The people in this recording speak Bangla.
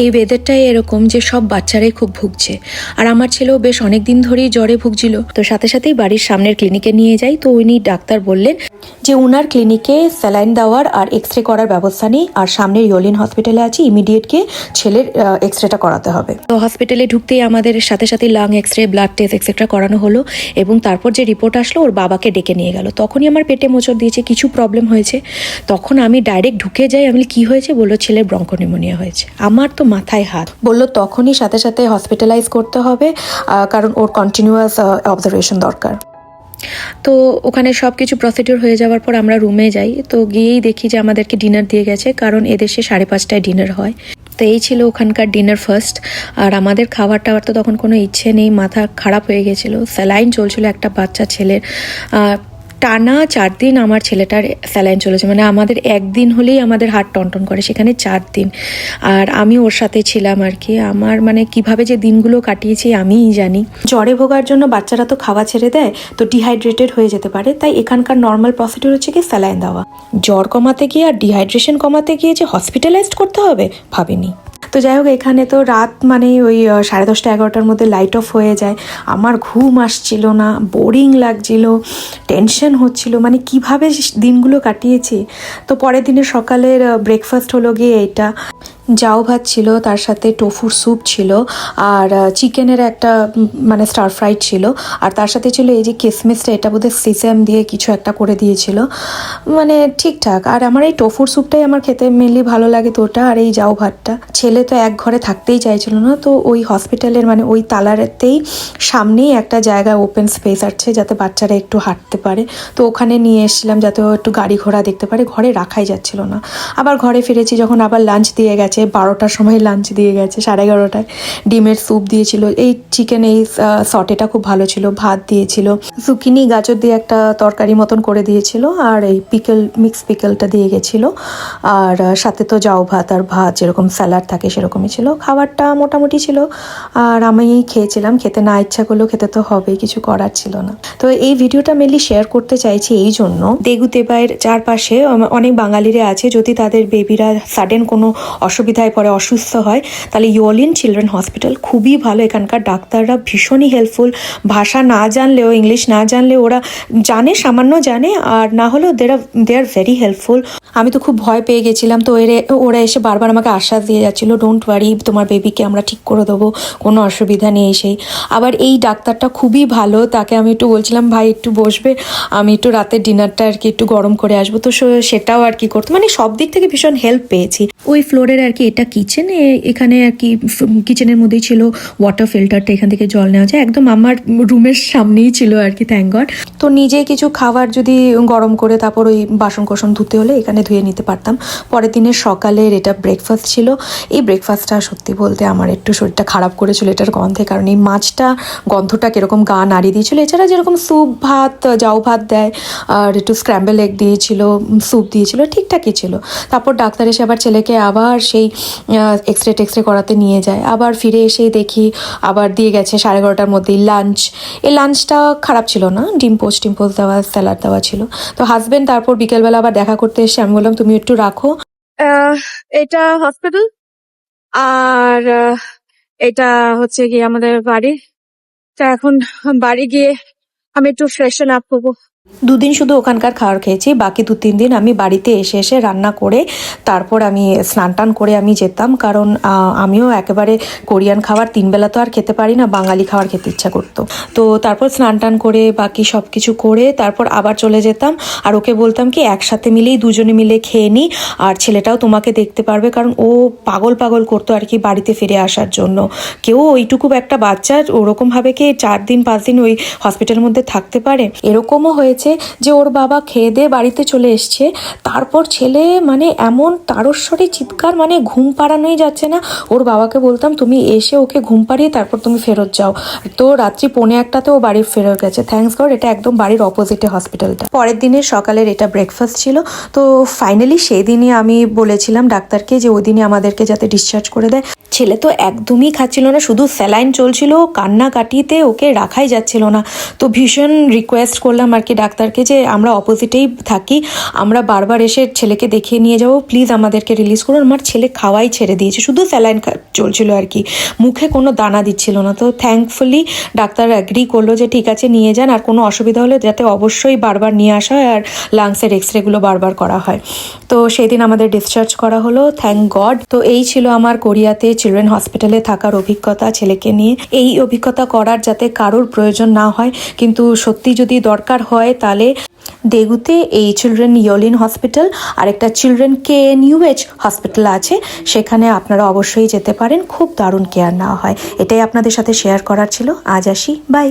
এই ওয়েদারটাই এরকম যে সব বাচ্চারাই খুব ভুগছে, আর আমার ছেলেও বেশ অনেক দিন ধরেই জ্বরে ভুগছিল। তো সাথে সাথেই বাড়ির সামনের ক্লিনিকে নিয়ে যাই। তো উনি ডাক্তার বললেন যে উনার ক্লিনিকে স্যালাইন দেওয়ার আর এক্স রে করার ব্যবস্থা নেই, আর সামনের ইয়োলিন হসপিটালে আছে, ইমিডিয়েট গিয়ে ছেলের এক্স রেটা করাতে হবে। তো হসপিটালে ঢুকতেই আমাদের সাথে সাথে lung X ray, blood test etcetera করানো হলো, এবং তারপর যে রিপোর্ট আসলো ওর বাবাকে ডেকে নিয়ে গেল। তখনই আমার পেটে মোচড় দিয়েছে, কিছু প্রবলেম হয়েছে। তখন আমি ডাইরেক্ট ঢুকে যাই। আমি কি হয়েছে বললো, ছেলের ব্রঙ্কোনিমোনিয়া হয়েছে। আমার তো মাথায় হাত। বললো তখনই সাথে সাথে হসপিটালাইজ করতে হবে, কারণ ওর কন্টিনিউয়াস অবজারভেশন দরকার। তো ওখানে সব কিছু প্রসিডিওর হয়ে যাওয়ার পর আমরা রুমে যাই। তো গিয়েই দেখি যে আমাদেরকে ডিনার দিয়ে গেছে, কারণ এদেশে 5:30টায় ডিনার হয়। তো এই ছিল ওখানকার ডিনার ফার্স্ট। আর আমাদের খাবার টাবার তো তখন কোনো ইচ্ছে নেই, মাথা খারাপ হয়ে গেছিলো। স্যালাইন চলছিল একটা বাচ্চা ছেলের, টানা 4 দিন আমার ছেলেটার স্যালাইন চলেছে। মানে আমাদের একদিন হলেই আমাদের হাত টনটন করে, সেখানে 4 দিন। আর আমি ওর সাথে ছিলাম আর কি। আমার মানে কিভাবে যে দিনগুলো কাটিয়েছি আমিই জানি। জ্বরে ভোগার জন্য বাচ্চারা তো খাওয়া ছেড়ে দেয়, তো ডিহাইড্রেটেড হয়ে যেতে পারে। তাই এখানকার নর্মাল প্রসিডিউর হচ্ছে কি স্যালাইন দেওয়া। জ্বর কমাতে গিয়ে আর ডিহাইড্রেশন কমাতে গিয়ে যে হসপিটালাইজড করতে হবে ভাবিনি। তো যাই হোক, এখানে তো রাত মানে ওই 10:30-11টার মধ্যে লাইট অফ হয়ে যায়। আমার ঘুম আসছিল না, বোরিং লাগছিল, টেনশন হচ্ছিল, মানে কিভাবে দিনগুলো কাটিয়েছি। তো পরের দিনের সকালের ব্রেকফাস্ট হলো গিয়ে এইটা, জাউ ভাত ছিল, তার সাথে টোফুর স্যুপ ছিল, আর চিকেনের একটা মানে স্টার ফ্রাইড ছিল, আর তার সাথে ছিল এই যে কিসমিসটা, এটা বোধহয় সিসেম দিয়ে কিছু একটা করে দিয়েছিল, মানে ঠিকঠাক। আর আমার এই টোফুর স্যুপটাই আমার খেতে মেনলি ভালো লাগে, তো ওটা আর এই জাউ ভাতটা। ছেলে তো এক ঘরে থাকতেই চাইছিল না, তো ওই হসপিটালের মানে ওই তালাতেই সামনেই একটা জায়গা ওপেন স্পেস আছে যাতে বাচ্চারা একটু হাঁটতে পারে, তো ওখানে নিয়ে এসেছিলাম যাতে ও একটু গাড়ি ঘোড়া দেখতে পারে। ঘরে রাখাই যাচ্ছিল না। আবার ঘরে ফিরেছি যখন, আবার লাঞ্চ দিয়ে গেছে, 12টার সময় লাঞ্চ দিয়ে গেছে, 11:30টায় ডিমের স্যুপ দিয়েছিল, এই চিকেন এই সটেটা খুব ভালো ছিল, ভাত দিয়েছিল, জুকিনি গাজর দিয়ে একটা তরকারি মতন করে দিয়েছিল, আর এই পিকল মিক্স পিকলটা দিয়ে গেছিলো, আর সাথে তো জাউ ভাত আর ভাত যেরকম স্যালাড থাকে সেরকমই ছিল। খাবারটা মোটামুটি ছিল, আর আমি খেয়েছিলাম। খেতে না ইচ্ছা করলেও খেতে তো হবেই, কিছু করার ছিল না। তো এই ভিডিওটা মেনলি শেয়ার করতে চাইছি এই জন্য, দেগুতেবাইয়ের চারপাশে অনেক বাঙালিরা আছে, যদি তাদের বেবিরা সাডেন কোনো অসুবিধায় পড়ে, অসুস্থ হয়, তাহলে ইয়োলিন চিলড্রেন হসপিটাল খুবই ভালো। এখানকার ডাক্তাররা ভীষণই হেল্পফুল। ভাষা না জানলেও, ইংলিশ না জানলেও ওরা জানে, সামান্য জানে, আর না হলেও দে আর ভেরি হেল্পফুল। আমি তো খুব ভয় পেয়ে গেছিলাম, তো ওরা এসে বারবার আমাকে আশ্বাস দিয়ে যাচ্ছিলো, ডোন্ট ওয়ারি, তোমার বেবিকে আমরা ঠিক করে দেবো, কোনো অসুবিধা নেই। আবার এই ডাক্তারটা খুবই ভালো, তাকে আমি একটু বলছিলাম ভাই একটু বসবে, আমি একটু রাতের ডিনারটা আর কি একটু গরম করে আসবো, তো সেটাও আর কি করতো, মানে সব দিক থেকে ভীষণ হেল্প পেয়েছি। ওই ফ্লোরের আর কি এটা কিচেন, এখানে আর কি কিচেনের মধ্যেই ছিল ওয়াটার ফিল্টারটা, এখান থেকে জল নেওয়া যায়, একদম আমার রুমের সামনেই ছিল আর কি, থ্যাংক গড। তো নিজে কিছু খাবার যদি গরম করে তারপর ওই বাসন কোসন ধুতে হলে এখানে ধুয়ে নিতে পারতাম। পরের দিনের সকালের এটা ব্রেকফাস্ট ছিল। এই ব্রেকফাস্টটা সত্যি বলতে আমার একটু শরীরটা খারাপ করেছিল এটার গন্ধে, কারণ এই মাছটা গন্ধটা কিরকম গা নাড়িয়ে দিয়েছিল। এছাড়া যেরকম স্যুপ ভাত, জাউ ভাত দেয়, আর একটু স্ক্র্যাম্বল এগ দিয়েছিল, স্যুপ দিয়েছিল, ঠিকঠাকই ছিল। তারপর ডাক্তার এসে আবার ছেলেকে আবার সেই এক্স রে করাতে নিয়ে যায়। আবার ফিরে এসেই দেখি আবার দিয়ে গেছে 11:30টার মধ্যেই লাঞ্চ। এই লাঞ্চটা খারাপ ছিল না, ডিম পোস্ট দেওয়া, স্যালাড দেওয়া ছিল। তো হাজবেন্ড তারপর বিকেলবেলা আবার দেখা করতে এসে আমি বললাম তুমি একটু রাখো। এটা হসপিটাল, আর এটা হচ্ছে গিয়ে আমাদের বাড়ি। তা এখন বাড়ি গিয়ে আমি একটু ফ্রেশন আপ হবো। 2 দিন শুধু ওখানকার খাবার খেয়েছি, বাকি 2-3 দিন আমি বাড়িতে এসে এসে রান্না করে তারপর আমি স্নান টান করে আমি যেতাম, কারণ আমিও একেবারে কোরিয়ান খাবার 3 বেলা তো আর খেতে পারি না, বাঙালি খাবার খেতে ইচ্ছা করতো। তো তারপর স্নান টান করে বাকি সব কিছু করে তারপর আবার চলে যেতাম, আর ওকে বলতাম কি একসাথে মিলেই দুজনে মিলে খেয়ে নিই, আর ছেলেটাও তোমাকে দেখতে পারবে, কারণ ও পাগল পাগল করতো আর কি বাড়িতে ফিরে আসার জন্য। কেউ ওইটুকু একটা বাচ্চা ওরকমভাবে কি 4 দিন 5 দিন ওই হসপিটালের মধ্যে থাকতে পারে? এরকমও হয়েছে যে ওর বাবা খেয়ে দিয়ে বাড়িতে চলে এসছে, তারপর ছেলে মানে এমন তারস্বরে চিৎকার, মানে ঘুম পাড়ানোই যাচ্ছে না। ওর বাবাকে বলতাম তুমি এসে ওকে ঘুম পাড়িয়ে তারপর তুমি ফেরত যাও। তো রাত্রি 1:45-তে ও বাড়ি ফেরত গেছে, থ্যাঙ্কস গড। এটা একদম বাড়ির অপোজিটে হসপিটালটা। পরের দিনের সকালের এটা ব্রেকফাস্ট ছিল। তো ফাইনালি সেই দিনই আমি বলেছিলাম ডাক্তারকে যে ওই দিনই আমাদেরকে যাতে ডিসচার্জ করে দেয়। ছেলে তো একদমই খাচ্ছিল না, শুধু স্যালাইন চলছিল, কান্না কাটিতে ওকে রাখাই যাচ্ছিল না। তো ভীষণ রিকোয়েস্ট করলাম আর কি ডাক্তারকে যে আমরা অপোজিটেই থাকি, আমরা বারবার এসে ছেলেকে দেখিয়ে নিয়ে যাবো, প্লিজ আমাদেরকে রিলিজ করুন। আমার ছেলে খাওয়াই ছেড়ে দিয়েছে, শুধু স্যালাইন চলছিল আর কি, মুখে কোনো দানা দিচ্ছিল না। তো থ্যাঙ্কফুলি ডাক্তার অ্যাগ্রি করলো যে ঠিক আছে নিয়ে যান, আর কোনো অসুবিধা হলে যাতে অবশ্যই বারবার নিয়ে আসা হয় আর লাংসের এক্সরেগুলো বারবার করা হয়। তো সেই দিন আমাদের ডিসচার্জ করা হলো, থ্যাংক গড। তো এই ছিল আমার কোরিয়াতে চিলড্রেন হসপিটালে থাকার অভিজ্ঞতা ছেলেকে নিয়ে। এই অভিজ্ঞতা করার যাতে কারোর প্রয়োজন না হয়, কিন্তু সত্যি যদি দরকার হয় তাহলে দেগুতে এই চিলড্রেন ইয়োলিন হসপিটাল আর একটা চিলড্রেন KNUH হসপিটাল আছে, সেখানে আপনারা অবশ্যই যেতে পারেন, খুব দারুণ কেয়ার নেওয়া হয়। এটাই আপনাদের সাথে শেয়ার করার ছিল। আজ আসি, বাই।